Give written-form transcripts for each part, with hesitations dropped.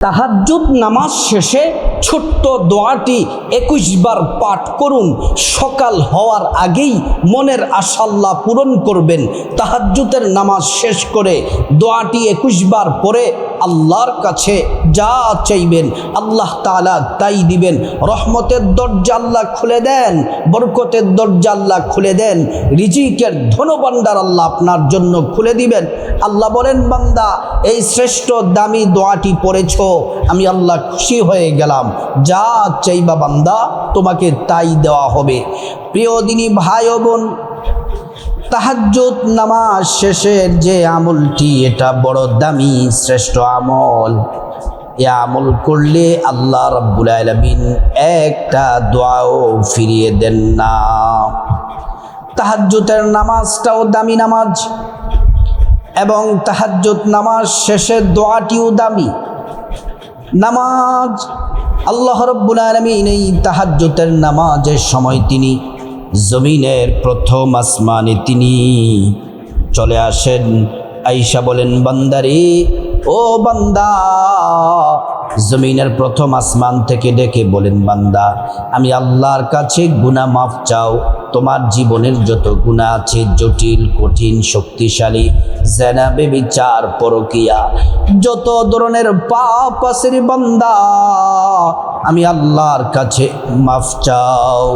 তাহাজ্জুদ নামাজ শেষে ছোট্ট দোয়াটি ২১ বার পাঠ করুন। সকাল হওয়ার আগেই মনের আশা আল্লাহ পূরণ করবেন। তাহাজ্জুদের নামাজ শেষ করে দোয়াটি ২১ বার পরে আল্লাহর কাছে যা চাইবেন আল্লাহ তাআলা তাই দিবেন। রহমতের দরজা আল্লাহ খুলে দেন, বরকতের দরজা আল্লাহ খুলে দেন, রিজিকের ধনভাণ্ডার আল্লাহ আপনার জন্য খুলে দিবেন। আল্লাহ বলেন, বান্দা এই শ্রেষ্ঠ দামি দোয়াটি পড়েছ, আমি আল্লাহ খুশি হয়ে গেলাম। যা চাইবা বান্দা তোমাকে তাই দেওয়া হবে। প্রিয় দিনী ভাই ও বোন, তাহাজ্জুদ নামাজ শেষের যে আমলটি, এটা বড় দামি শ্রেষ্ঠ আমল। এ আমল করলে আল্লাহ রাব্বুল আলামিন একটা দোয়াও ফিরিয়ে দেন না। তাহাজ্জুদের নামাজটাও দামি নামাজ এবং তাহাজ্জুদ নামাজ শেষের দোয়াটিও দামি নামাজ। আল্লাহ রাব্বুল আলামিন এই তাহাজ্জুদের নামাজের সময় তিনি জমিনের প্রথম আসমানে তিনি চলে আসেন। আয়েশা বলেন, বান্দারে ও বান্দা, জমিনের প্রথম আসমান থেকে ডেকে বলেন, বান্দা আমি আল্লাহর কাছে গুনাহ মাফ চাও। তোমার জীবনের যত গুনাহ আছে, জটিল, কঠিন, শক্তিশালী, জেনা, ব্যভিচার, পরকিয়া, যত ধরনের পাপ আছে রে বান্দা, আমি আল্লাহর কাছে মাফ চাও।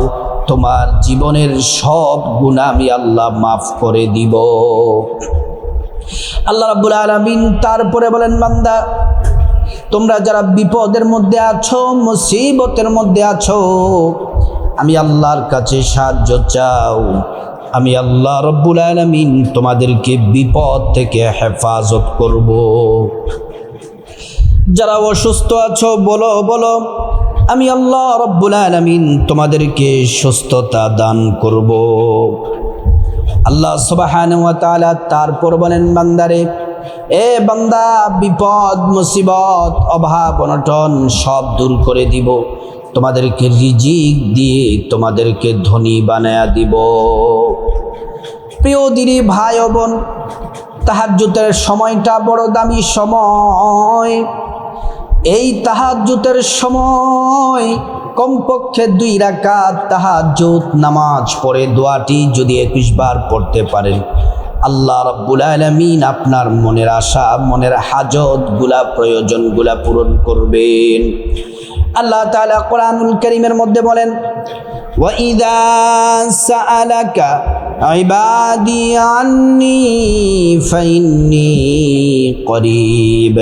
তোমার জীবনের সব গুনাহ আমি আল্লাহ মাফ করে দিব। আল্লাহ রাব্বুল আলামিন তারপরে বলেন, বান্দা তোমরা যারা বিপদের মধ্যে আছো, মুসিবতের মধ্যে আছো, আমি আল্লাহর কাছে সাহায্য চাও। আমি আল্লাহ রাব্বুল আলামিন তোমাদেরকে বিপদ থেকে হেফাজত করব। যারা অসুস্থ আছো, বলো বলো, আমি আল্লাহ রাব্বুল আলামিন তোমাদেরকে সুস্থতা দান করব। আল্লাহ সুবহানাহু ওয়া তাআলা তারপর বলেন, বান্দারে এ বান্দা, বিপদ, মুসিবত, অভাব, অনটন সব দূর করে দিব। তোমাদেরকে রিজিক দিয়ে তোমাদেরকে ধনী বানায়া দিব। প্রিয় দিনী ভাই ও বোন, তাহাজ্জুদের সময়টা বড় দামি সময়। এই তাহাজ্জুদের সময় কমপক্ষে ২ রাকাত তাহাজ্জুদ নামাজ পড়ে দোয়াটি যদি ২১ বার পড়তে পারেন, আল্লাহ রাব্বুল আলামিন আপনার মনের আশা, মনের হাজতগুলা, প্রয়োজনগুলা পূরণ করবেন। আল্লাহ তাআলা কোরআনুল কারীমের মধ্যে বলেন, ওয়া ইযা সাআলাকা ইবাদি আন্নী ফাইন্নী করিব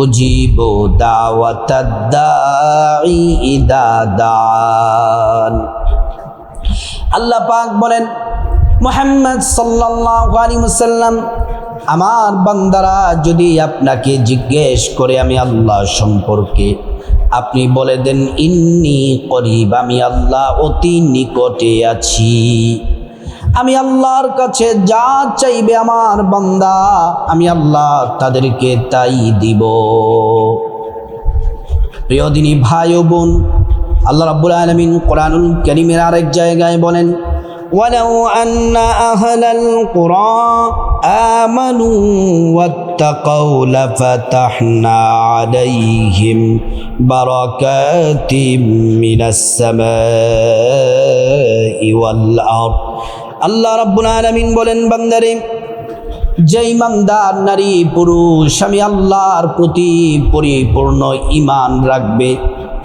উজিবু দাওয়াতাদ দাঈ ইযা দান। আল্লাহ পাক বলেন, মুহাম্মদ সাল্লাল্লাহু আলাইহি ওয়াসাল্লাম, আমার বান্দারা যদি আপনাকে জিজ্ঞেস করে আমি আল্লাহ সম্পর্কে, আপনি বলে দেন ইন্নী করিব, আমি আল্লাহ অতি নিকটে আছি। আমি আল্লাহর কাছে যা চাইবে আমার বান্দা, আমি আল্লাহ তাদেরকে তাই দিব। প্রিয় দিনী ভাই ও বোন, আল্লাহ রাব্বুল আলামিন কোরআনুল কারীমের আরেক জায়গায় বলেন, ওয়ালাউ আন্না আহলাল কুরা আমানু ওয়াত্তাকাউ লাফাতাহনা আলাইহিম বারাকাতিম মিনাস সামাই ওয়াল আরদ। আল্লাহ রাব্বুল আলামিন বলেন, বান্দারে যেই ইমানদার নারী পুরুষ আমি আল্লাহর প্রতি পরিপূর্ণ ঈমান রাখবে,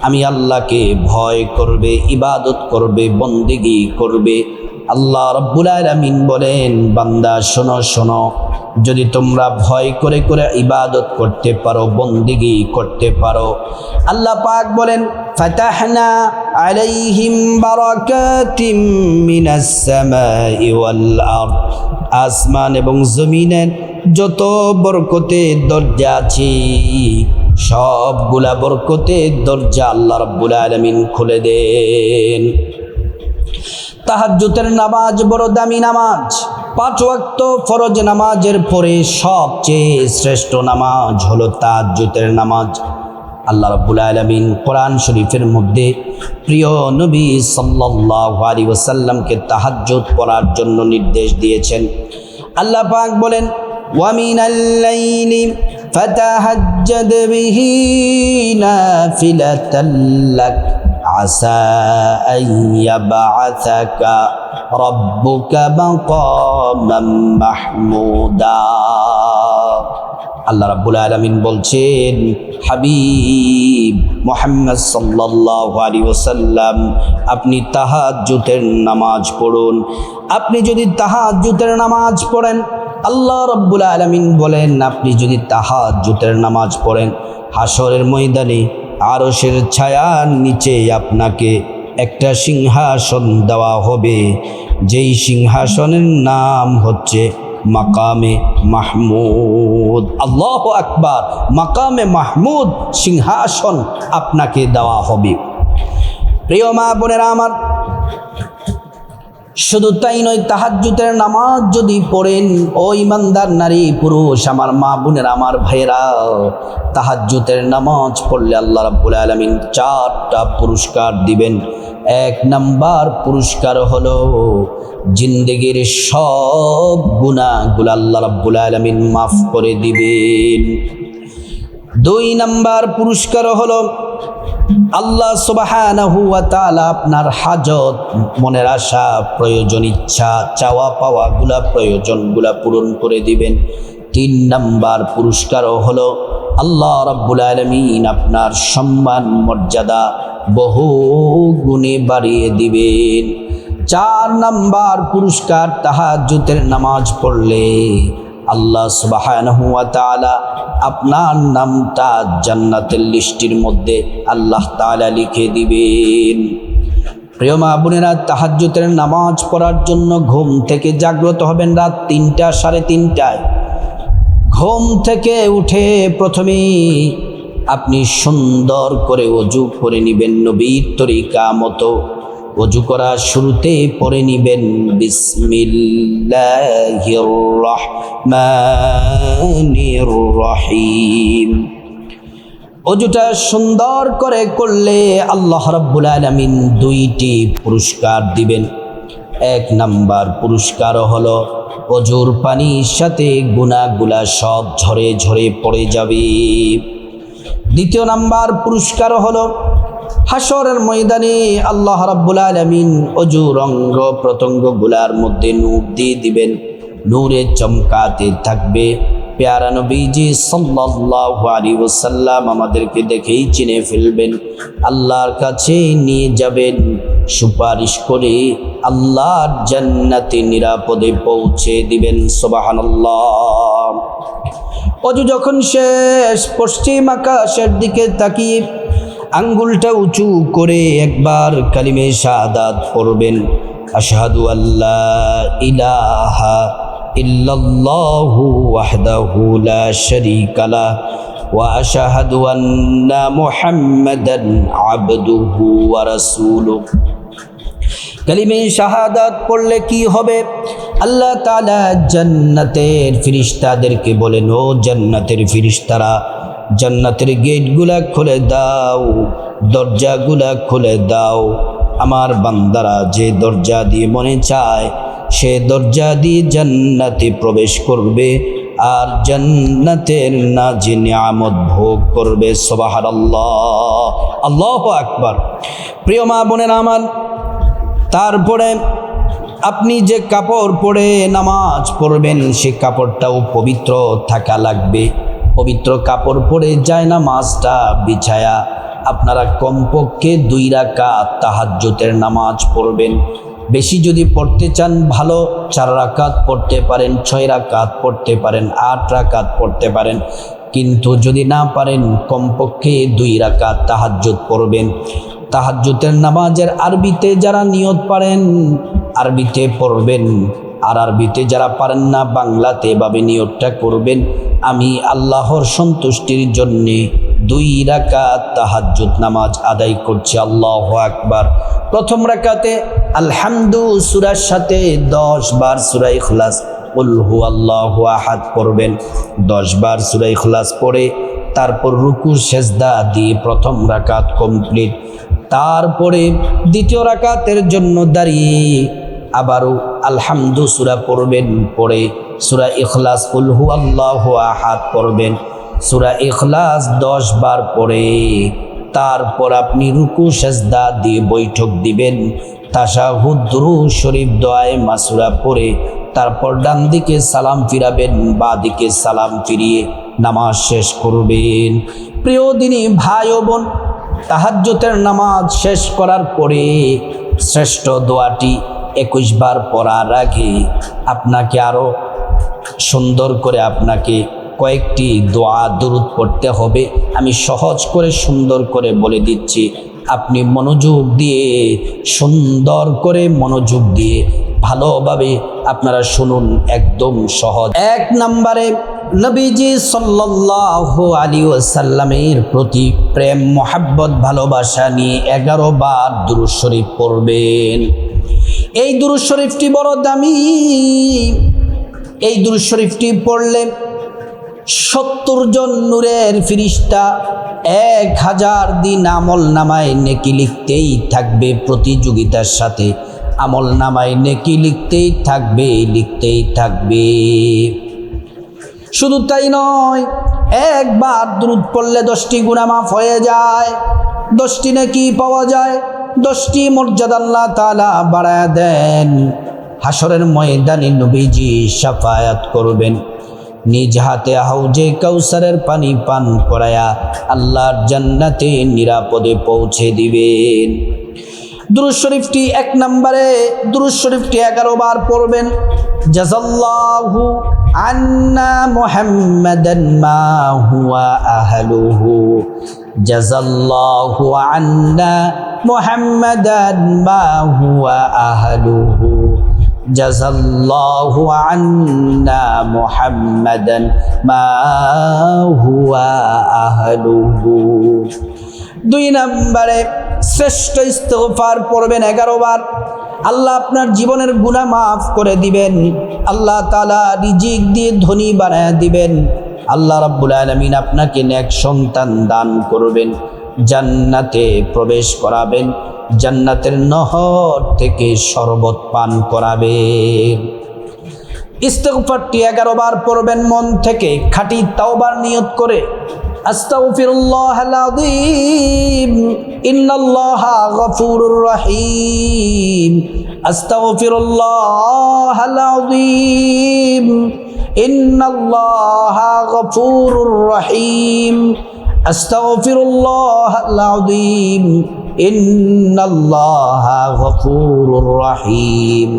আমি আল্লাহকে ভয় করবে, ইবাদত করবে, বন্দেগী করবে, আল্লাহ রাব্বুল আলামিন বলেন, বান্দা শোনো শোনো, যদি তোমরা ভয় করে করে ইবাদত করতে পারো, বন্দেগী করতে পারো, আল্লাহ পাক বলেন, ফাতাহনা আলাইহিম বারাকাতিম মিনাস সামাই ওয়াল আরদ। আসমান এবং জমিনের যত বরকতের দরজা আছে, সবগুলা বরকতের দরজা আল্লাহ রাব্বুল আলামিন খুলে দেন। তাহাজ্জুদের নামাজ বড় দামি নামাজ। ৫ ওয়াক্ত ফরজ নামাজের পরে সবচেয়ে শ্রেষ্ঠ নামাজ হলো তাহাজ্জুদের নামাজ। আল্লাহ রাব্বুল আলামিন কোরআন শরীফের মধ্যে প্রিয় নবী সাল্লাল্লাহু আলাইহি ওয়াসাল্লামকে তাহাজ্জুদ পড়ার জন্য নির্দেশ দিয়েছেন। আল্লাহ পাক বলেন, ওয়া মিনাল লাইলি فتهجد به نافلة لك عسى أن يبعثك ربك مقاما محمودا আল্লাহ রাব্বুল আলামিন বলছেন, হাবিব মুহাম্মদ সাল্লাল্লাহু আলাইহি ওয়াসাল্লাম, আপনি তাহাজ্জুদের নামাজ পড়ুন। আপনি যদি তাহাজ্জুদের নামাজ পড়েন, আল্লাহ রাব্বুল আলামিন বলেন, আপনি যদি তাহাজ্জুদের নামাজ পড়েন, হাসরের ময়দানে আরশের ছায়ার নিচে আপনাকে একটা সিংহাসন দেওয়া হবে, যেই সিংহাসনের নাম হচ্ছে মাকামে মাহমুদ। আল্লাহু আকবার, মাকামে মাহমুদ সিংহাসন আপনাকে দেওয়া হবে। প্রিয় মা বোনেরা আমার, শুধু তাই নয়, তাহাজ্জুদের নামাজ যদি পড়েন, ও ইমানদার নারী পুরুষ, আমার মা বোনেরা, আমার ভাইয়েরা, তাহাজ্জুদের নামাজ পড়লে আল্লাহ রাব্বুল আলামিন 4টা পুরস্কার দিবেন। 1 নাম্বার পুরস্কার হলো জিন্দেগির সব গুনাহগুলো আল্লাহ রাব্বুল আলামিন মাফ করে দিবেন। 2 নাম্বার পুরস্কার হলো আল্লাহ সুবহানাহু ওয়া তাআলা আপনার হাজত, মনের আশা, প্রয়োজন, ইচ্ছা, চাওয়া পাওয়াগুলা, প্রয়োজনগুলা পূরণ করে দিবেন। 3 নাম্বার পুরস্কার হলো আল্লাহ রাব্বুল আলামিন আপনার সম্মান মর্যাদা বহু গুণে বাড়িয়ে দিবেন। 4 নাম্বার পুরস্কার, তাহাজ্জুদের নামাজ পড়লে আল্লাহ সুবহানাহু ওয়া তাআলা আপনার নামটা জান্নাতের লিস্টের মধ্যে আল্লাহ তাআলা লিখে দিবেন। প্রিয় মা বোনেরা, তাহাজ্জুদের নামাজ পড়ার জন্য ঘুম থেকে জাগ্রত হবেন রাত 3টা 3:30টায়। ঘুম থেকে উঠে প্রথমে আপনি সুন্দর করে ওযু করে নেবেন, নবীর তরিকা মতো। ওযু করার শুরুতে পড়ে নিবেন বিসমিল্লাহির রহমানির রহিম। ওযুটা সুন্দর করে করলে আল্লাহ রাব্বুল আলামিন 2টি পুরস্কার দিবেন। 1 নাম্বার পুরস্কার হলো ওযুর পানির সাথে গুনাহগুলা সব ঝরে ঝরে পড়ে যাবে। 2 নাম্বার পুরস্কার হলো হাসরের ময়দানে আল্লাহ রাব্বুল আলামিন ওযুর অঙ্গ প্রত্যঙ্গগুলার মধ্যে নূর দিয়ে দিবেন, নূরে চমকাতে থাকবে। প্যারা নবীজি সাল্লাল্লাহু আলাইহি ওয়াসাল্লাম আমাদেরকে দেখেই চিনে ফেলবেন, আল্লাহর কাছে নিয়ে যাবেন, সুপারিশ করে আল্লাহর জান্নাতে নিরাপদে পৌঁছে দিবেন। সুবহানাল্লাহ। ওযু যখন শেষ, পশ্চিম আকাশের দিকে তাকিয়ে আঙ্গুলটা উঁচু করে একবার কালিমে শাহাদাত পড়বেন, আশহাদু আল্লা ইলাহা ইল্লাল্লাহু ওয়াহদাহু লা শারীকা লাহু ওয়া আশহাদু আন্না মুহাম্মাদান আবদুহু ওয়া রাসূলুহু। কালিমে শাহাদাত পড়লে কি হবে? আল্লাহ তাআলা জান্নাতের ফেরেশতাদেরকে বলেন, ও জান্নাতের ফেরেশতারা, জান্নাতের গেটগুলা খুলে দাও, দরজাগুলা খুলে দাও। আমার বান্দারা যে দরজা দিয়ে মনে চায় সে দরজা দিয়ে জান্নাতে প্রবেশ করবে আর জান্নাতের নাজি নিয়ামত ভোগ করবে। সুবহানাল্লাহ, আল্লাহু আকবার। প্রিয় মা বোনেরা আমার, তারপরে আপনি যে কাপড় পরে নামাজ পড়বেন সে কাপড়টাও পবিত্র থাকা লাগবে। পবিত্র কাপড় পরে যায় নামাজটা বিছায়া আপনারা কমপক্ষে 2 রাকাত তাহাজ্জুদের নামাজ পড়বেন। বেশি যদি পড়তে চান ভালো, 4 রাকাত পড়তে পারেন, 6 রাকাত পড়তে পারেন, 8 রাকাত পড়তে পারেন, কিন্তু যদি না পারেন কমপক্ষে 2 রাকাত তাহাজ্জুদ পড়বেন। তাহাজ্জুদের নামাজের আরবিতে যারা নিয়ত পারেন আরবিতে পড়বেন, আর আরবিতে যারা পারেন না বাংলাতে এভাবে নিয়তটা করবেন, আমি আল্লাহর সন্তুষ্টির জন্যে 2 রাকাত তাহাজ্জুদ নামাজ আদায় করছি। আল্লাহু আকবার। প্রথম রাকাতে আলহামদু সূরার সাথে 10 বার সূরা ইখলাস কুল হুয়াল্লাহু আহাদ পড়বেন। 10 বার সূরা ইখলাস পড়ে তারপর রুকু সেজদা দিয়ে প্রথম রাকাত কমপ্লিট। তারপরে দ্বিতীয় রাকাতের জন্য দাঁড়িয়ে আবারও আলহামদু সূরা পড়বেন, পড়ে সূরা ইখলাস কুল হুয়াল্লাহু আহাদ পড়বেন। সূরা ইখলাস 10 বার পড়ে তারপর আপনি রুকু সেজদা দিয়ে বৈঠক দিবেন। তাশাহুদ দুরূদ শরীফ দোয়ায়ে মাসুরা পড়ে তারপর ডান দিকে সালাম ফিরাবেন, বাঁ দিকে সালাম ফিরিয়ে নামাজ শেষ করবেন। প্রিয় দিনী ভাই ও বোন, তাহাজ্জুদের নামাজ শেষ করার পরে শ্রেষ্ঠ দোয়াটি 21 বার পড়ার আগে আপনাকে আরও সুন্দর করে আপনাকে কয়েকটি দোয়া দুরূদ পড়তে হবে। আমি সহজ করে সুন্দর করে বলে দিচ্ছি, আপনি মনোযোগ দিয়ে সুন্দর করে মনোযোগ দিয়ে ভালোভাবে আপনারা শুনুন, একদম সহজ। 1 নম্বরে নবীজি সাল্লাল্লাহু আলাইহি ওয়াসাল্লামের প্রতি প্রেম মোহাব্বত ভালোবাসা নিয়ে 11 বার দুরূদ শরীফ পড়বেন। এই দুরূদ শরীফটি বড় দামি। এই দুরূদ শরীফটি পড়লে 70 জন নূরের ফেরেশতা 1000 দিন আমল নামায় নেকি লিখতেই থাকবে। প্রতিযোগিতার সাথে আমল নামায় নেকি লিখতেই থাকবে। শুধু তাই নয়, একবার দুরূদ পড়লে 10টি গুনাহ মাফ হয়ে যায়, 10টি নেকি পাওয়া যায়, 10টি মর্যাদা আল্লাহ তাআলা বাড়ায় দেন। হাসরের ময়দানে নবীজি শাফায়াত করবেন, নিজ হাতে হাউজে কাউসারের পানি পান করায়া আল্লাহর জান্নাতে নিরাপদে পৌঁছে দিবেন। দুরূদ শরীফটি 1 নম্বরে দুরূদ শরীফটি 11 বার পড়বেন। জাযাল্লাহু আন্না মুহাম্মাদান মা হুয়া আহলুহু, জাযাল্লাহু আন্না মুহাম্মাদান মা হুয়া আহলুহু, জাযাল্লাহু আন্না মুহাম্মাদান মা হুয়া আহলুহু। 2 নম্বরে শ্রেষ্ঠ ইস্তিগফার পড়বেন 11 বার। আল্লাহ আপনার জীবনের গুনাহ মাফ করে দিবেন, আল্লাহ তাআলা রিজিক দিয়ে ধনী বানায় দিবেন, আল্লাহ রাব্বুল আলামিন আপনাকে নেক সন্তান দান করবেন, জান্নাতে প্রবেশ করাবেন, জান্নাতের নহর থেকে শরবত পান করাবেন। ইস্তিগফারটি 11 বার পড়বেন মন থেকে, খাঁটি তাওবার নিয়ত করে। আস্তাগফিরুল্লাহাল আযীম ইন্নাল্লাহা গফুরুর রহিম, আস্তাগফিরুল্লাহাল আযীম ইন্নাল্লাহা গফুরুর রহিম, আস্তাগফিরুল্লাহাল আযীম ইন্নাল্লাহা গফুরুর রহিম।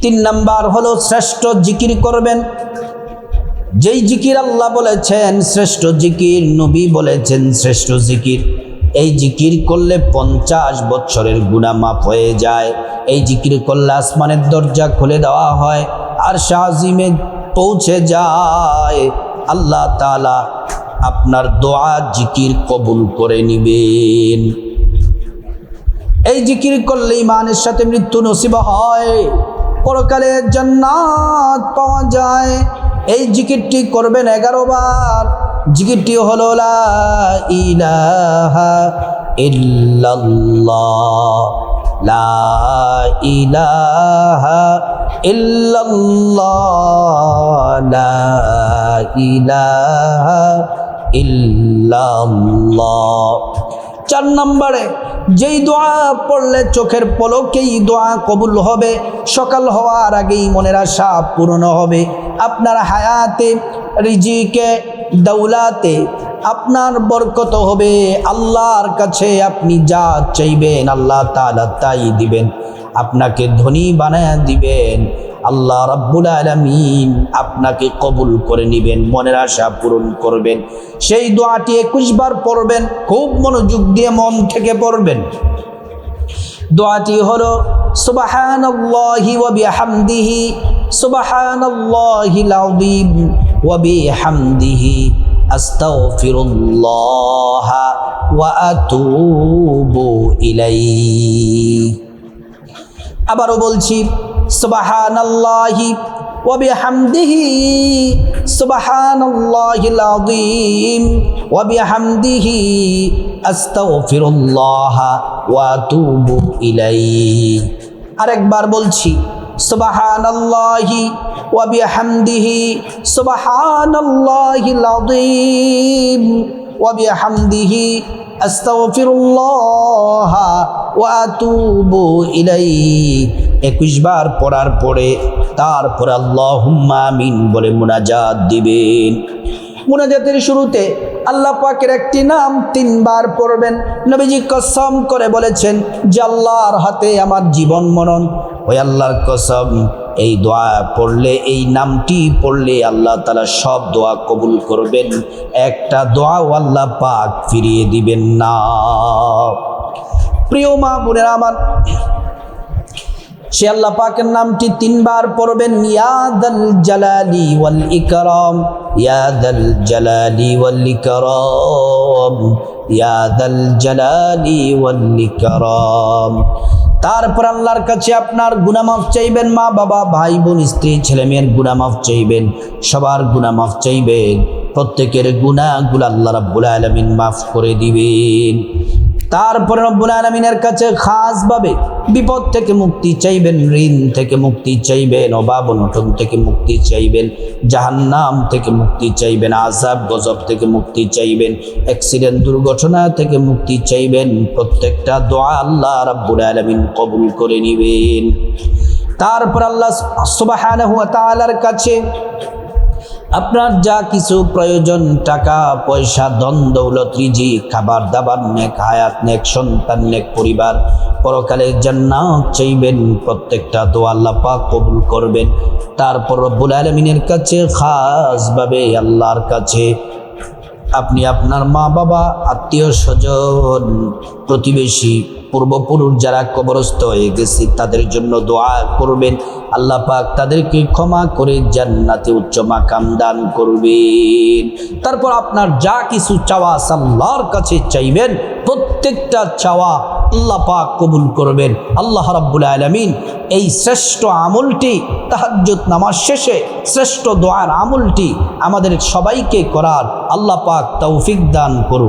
3 নাম্বার হলো শ্রেষ্ঠ জিকির করবেন। যেই জিকির আল্লাহ বলেছেন শ্রেষ্ঠ জিকির, নবী বলেছেন শ্রেষ্ঠ জিকির, এই জিকির করলে 50 বছরের গুনাহ মাফ হয়ে যায়। এই জিকির করলে আসমানের দরজা খুলে দেওয়া হয়, আরশ আজিমে পৌঁছে যায়। আল্লাহ তাআলা আপনার দোয়া জিকির কবুল করে নিবেন। এই জিকির করলে ঈমানের সাথে মৃত্যু নসিব হয়, পরকালে জান্নাত পাওয়া যায়। এই জিকিরটি করবেন 11 বার। জিকিরটি হলো লা ইলাহা ইল্লাল্লাহ, লা ইলাহা ইল্লাল্লাহ, লা ইলাহা ইল্লাল্লাহ। 4 নম্বরে যেই দোয়া পড়লে চোখের পলকেই দোয়া কবুল হবে, সকাল হওয়ার আগেই মনের আশা পূর্ণ হবে, আপনার হায়াতে রিজিকে দৌলাতে আপনার বরকত হবে। আল্লাহর কাছে আপনি যা চাইবেন আল্লাহ তাআলা তাই দিবেন, আপনাকে ধনী বানায়া দিবেন। আল্লাহ রাব্বুল আলামিন আপনাকে কবুল করে নেবেন, মনের আশা পূরণ করবেন। সেই দোয়াটি 21 বার পড়বেন, খুব মনোযোগ দিয়ে মন থেকে পড়বেন। দোয়াটি হলো সুবহানাল্লাহি ওয়া বিহামদিহি, সুবহানাল্লাহিল আযীম ওয়া বিহামদিহি, আস্তাগফিরুল্লাহ ওয়া আতুবু ইলাইহি। আবারও বলছি, সুবহানাল্লাহি ওয়া বিহামদিহি, সুবহানাল্লাহিল আযীম ওয়া বিহামদিহি, আস্তাগফিরুল্লাহ ওয়া আতুবু ইলাইহি। আরেকবার বলছি, সুবহানাল্লাহি ওয়া বিহামদিহি সুবহানাল্লাহিল আযীম ওয়া বিহামদিহি আস্তাগফিরুল্লাহ ওয়া আতুবু ইলাইহি। 21 বার পড়ার পরে তারপরে আল্লাহুম্মা আমিন বলে মুনাজাত দিবেন। মুনাজাতের শুরুতে আল্লাহ পাকের একটি নাম 3 বার পড়বেন। নবীজি কসম করে বলেছেন যে আল্লাহর হাতে আমার জীবন মরণ। ওই আল্লাহর কসম, এই দোয়া পড়লে, এই নামটি পড়লে আল্লাহ তাআলা সব দোয়া কবুল করবেন, একটা দোয়াও আল্লাহ পাক ফিরিয়ে দিবেন না। প্রিয় মা বোনেরা আমার, সে আল্লাহ পাকের নামটি 3 বার পড়বেন। ইয়া দাল জালালি ওয়াল ইকরাম, ইয়া দাল জালালি ওয়াল ইকরাম, ইয়া দাল জালালি ওয়াল ইকরাম। তারপর আল্লাহর কাছে আপনার গুনাহ মাফ চাইবেন, মা বাবা ভাই বোন স্ত্রী ছেলে মেয়ের গুনাহ মাফ চাইবেন, সবার গুনাহ মাফ চাইবেন, প্রত্যেকের গুনাহগুলো আল্লাহ রাব্বুল আলামিন মাফ করে দিবেন। তারপরে রব্বুল আলামিনের কাছে খাসভাবে বিপদ থেকে মুক্তি চাইবেন, ঋণ থেকে মুক্তি চাইবেন, অভাব অনটন থেকে মুক্তি চাইবেন, জাহান্নাম থেকে মুক্তি চাইবেন, আযাব গজব থেকে মুক্তি চাইবেন, অ্যাক্সিডেন্ট দুর্ঘটনা থেকে মুক্তি চাইবেন। প্রত্যেকটা দোয়া আল্লাহ রাব্বুল আলামিন কবুল করে নেবেন। তারপর আল্লাহ সুবহানাহু ওয়া তাআলার কাছে আপনার যা কিছু প্রয়োজন, টাকা পয়সা ধন দৌলত রিজিক খাবার দাবার নেক হায়াত নেক সন্তান নেক পরিবার পরকালের জান্নাত চাইবেন। প্রত্যেকটা দোয়া আল্লাহ পাক কবুল করবেন। তারপর রব্বুল আলামিনের কাছে খাসভাবে আল্লাহর কাছে আপনি আপনার মা বাবা আত্মীয় স্বজন প্রতিবেশী পূর্বপুরুষ যারা কবরস্থ হয়ে গেছে তাদের জন্য দোয়া করবেন, আল্লাহ পাক তাদেরকে ক্ষমা করে জান্নাতে উচ্চ মাকাম দান করবেন। তারপর আপনার যা কিছু চাওয়া আল্লাহর কাছে চাইবেন, প্রত্যেকটা চাওয়া আল্লাহ পাক কবুল করবেন। আল্লাহ রাব্বুল আলামিন এই শ্রেষ্ঠ আমলটি তাহাজ্জুদ নামাজ শেষে শ্রেষ্ঠ দোয়ার আমলটি আমাদের সবাইকে করার আল্লাহ পাক তৌফিক দান করুন।